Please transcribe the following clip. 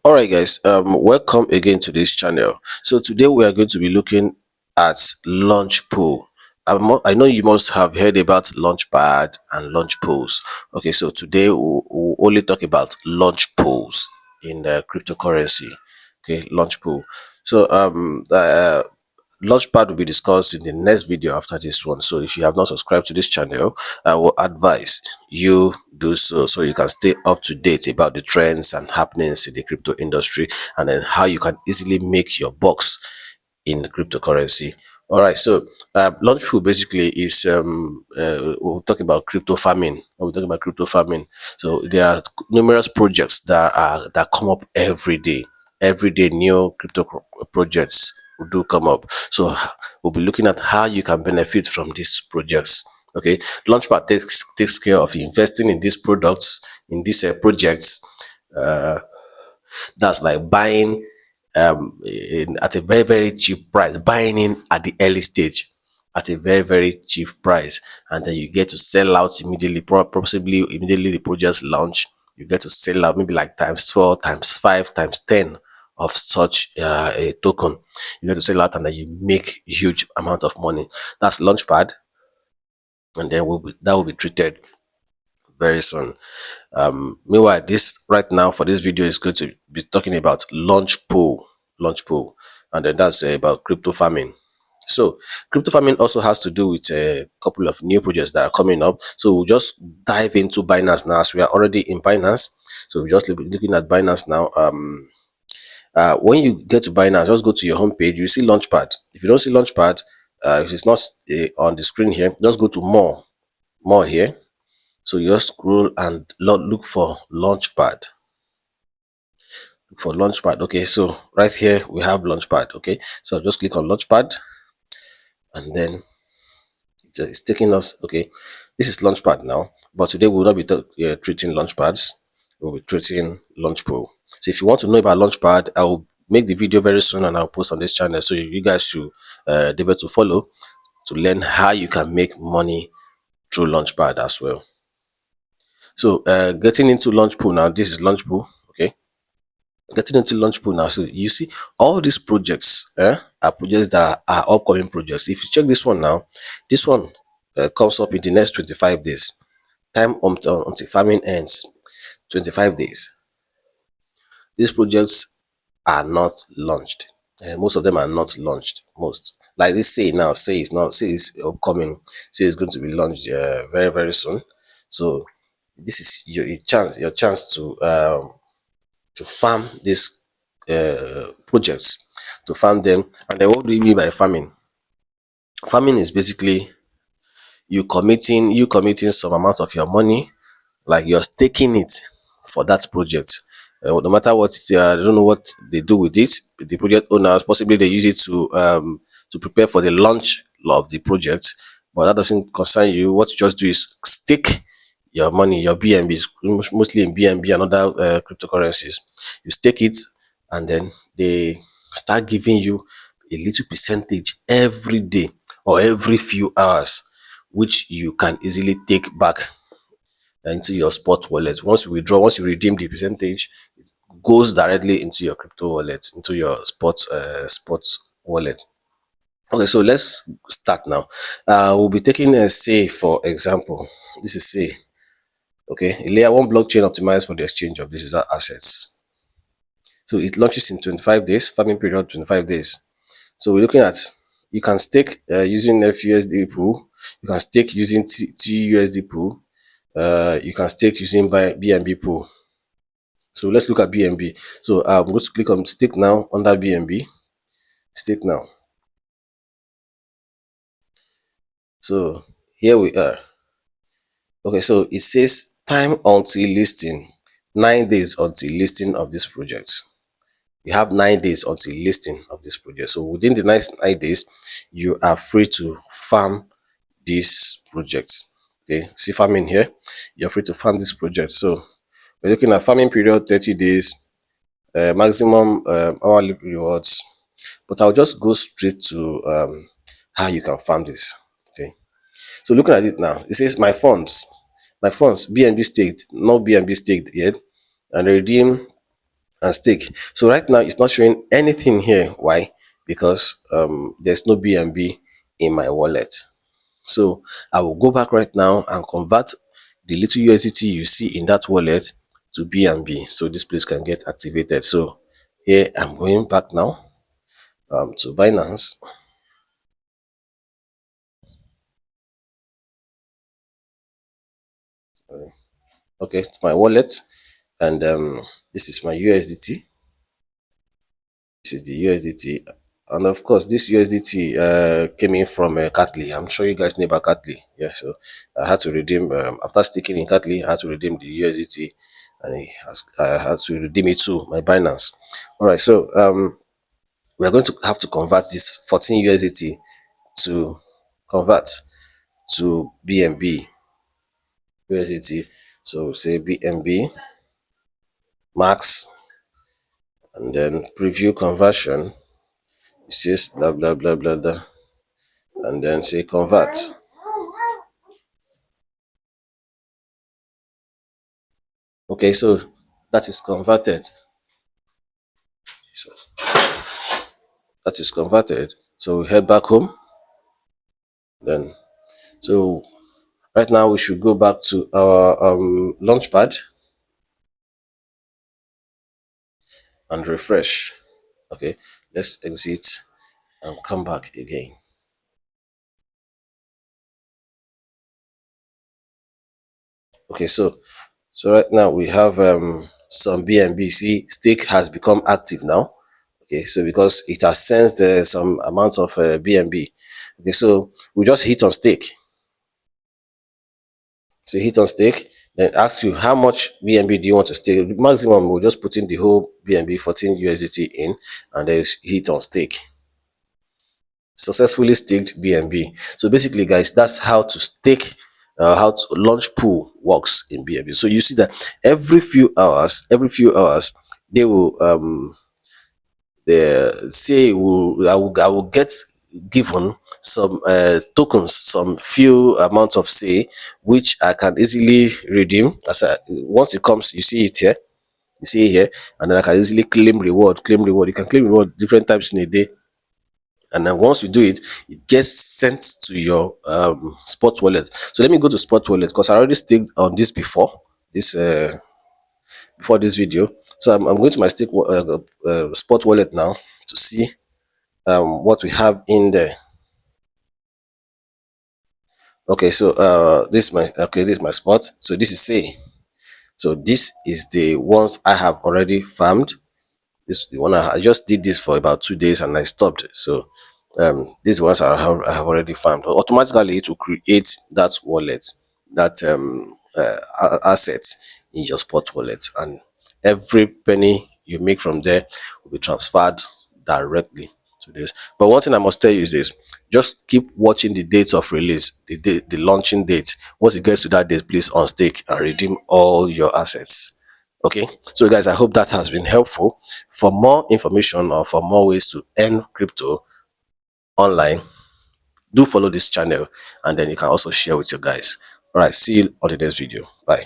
All right, guys, welcome again to this channel. So today we are going to be looking at Launchpool. I know you must have heard about Launchpad and Launchpools. Okay, so today we'll only talk about Launchpools in cryptocurrency. Okay, Launchpool. So Launchpad will be discussed in the next video after this one. So if you have not subscribed to this channel, I will advise you do so you can stay up to date about the trends and happenings in the crypto industry, and then how you can easily make your bucks in the cryptocurrency. All right, so Launchpool basically is we'll talk about crypto farming. We'll talk about crypto farming. So there are numerous projects that come up every day. Every day, new projects do come up. So we'll be looking at how you can benefit from these projects. Okay, Launchpad takes care of investing in these products, in these projects. That's like buying at a very cheap price, buying in at the early stage at a very cheap price, and then you get to sell out immediately, possibly immediately the project launch. You get to sell out maybe like times 12, times 5, times 10 of such a token. You get to sell out, and then you make huge amount of money. That's Launchpad, and then that will be treated very soon. Meanwhile, this right now for this video is going to be talking about Launchpool, and then that's about crypto farming. So crypto farming also has to do with a couple of new projects that are coming up. So we'll just dive into Binance now, as we are already in Binance. So we're just looking at Binance now. When you get to Binance, just go to your home page. You see Launchpad. If you don't see Launchpad, if it's not on the screen here, just go to more here. So you just scroll and look for Launchpad. Okay, so right here we have Launchpad. Okay, so just click on Launchpad, and then it's taking us. Okay, this is Launchpad now, but today we will not be treating Launchpads. We'll be treating Launchpool. So if you want to know about Launchpad, I will make the video very soon and I'll post on this channel, so you guys should endeavor to follow to learn how you can make money through Launchpad as well. So getting into Launchpool now, this is Launchpool. Okay, getting into Launchpool now. So you see all these projects are projects that are upcoming projects. If you check this one now, this one comes up in the next 25 days. Time until farming ends, 25 days. These projects are not launched. Most of them are not launched. Most, like this say now, say it's not, say it's upcoming, say it's going to be launched very soon. So this is your chance to farm these projects, to farm them. And then what do you mean by farming? Farming is basically you committing some amount of your money, like you're staking it for that project. No matter what I don't know what they do with it. The project owners, possibly they use it to prepare for the launch of the project, but that doesn't concern you. What you just do is stake your money, your BNB, mostly in BNB and other cryptocurrencies. You stake it, and then they start giving you a little percentage every day or every few hours, which you can easily take back into your spot wallet. Once you withdraw, once you redeem the percentage, it goes directly into your crypto wallet, into your spot wallet. Okay, so let's start now. We'll be taking a say, for example. This is say. Okay, a layer one blockchain optimized for the exchange of digital assets. So it launches in 25 days, farming period 25 days. So we're looking at, you can stake using FUSD pool, you can stake using TUSD pool, you can stake using by BNB pool. So let's look at BNB. So I'm going to click on stake now under BNB. Stake now. So here we are. Okay, so it says time until listing, 9 days until listing of this project. You have 9 days until listing of this project. So within the next 9 days, you are free to farm this project. Okay, see farming here, you're free to farm this project. So we're looking at farming period 30 days, maximum hourly rewards, but I'll just go straight to how you can farm this. Okay, so looking at it now, it says my funds BNB staked, not BNB staked yet, and redeem and stake. So right now it's not showing anything here. Why? Because there's no BNB in my wallet. So I will go back right now and convert the little USDT you see in that wallet to BNB, so this place can get activated. So here I'm going back now to Binance. Okay, it's my wallet, and this is my USDT. This is the USDT, and of course this USDT came in from Catly. I'm sure you guys know about Catly. Yeah, so I had to redeem after sticking in Catly. I had to redeem the USDT, and I had to redeem it to my Binance. All right, so we're going to have to convert this 14 USDT to convert to BNB USDT. So say BNB max, and then preview conversion. It says blah blah blah blah blah, and then say convert. Okay, so that is converted. So that is converted. So we head back home. Then, so right now we should go back to our launchpad and refresh. Okay, let's exit and come back again. Okay, so right now we have some BNB. See, stake has become active now. Okay, so because it has sensed some amount of BNB. Okay, so we just hit on stake. So hit on stake, then ask you how much BNB do you want to stake. Maximum, we'll just put in the whole BNB 14 USDT in, and then hit on stake. Successfully staked BNB. So basically, guys, that's how to stake, how to launch pool works in BNB. So you see that every few hours, they will they say I will get given some tokens, some few amounts of say, which I can easily redeem. Once it comes, you see it here, and then I can easily claim reward. You can claim reward different times in a day, and then once you do it, it gets sent to your spot wallet. So let me go to spot wallet, because I already staked on this this before this video. So I'm going to my spot wallet now to see what we have in there. Okay, so this is my spot. So this is say, so this is the ones I have already farmed. This the one I just did this for about 2 days and I stopped. So these ones I have already farmed. Automatically it will create that wallet, that asset in your spot wallet, and every penny you make from there will be transferred directly to this. But one thing I must tell you is this: just keep watching the dates of release, the launching date. Once it gets to that date, please unstake and redeem all your assets. Okay, so guys, I hope that has been helpful. For more information or for more ways to earn crypto online, do follow this channel, and then you can also share with your guys. All right, see you on the next video. Bye.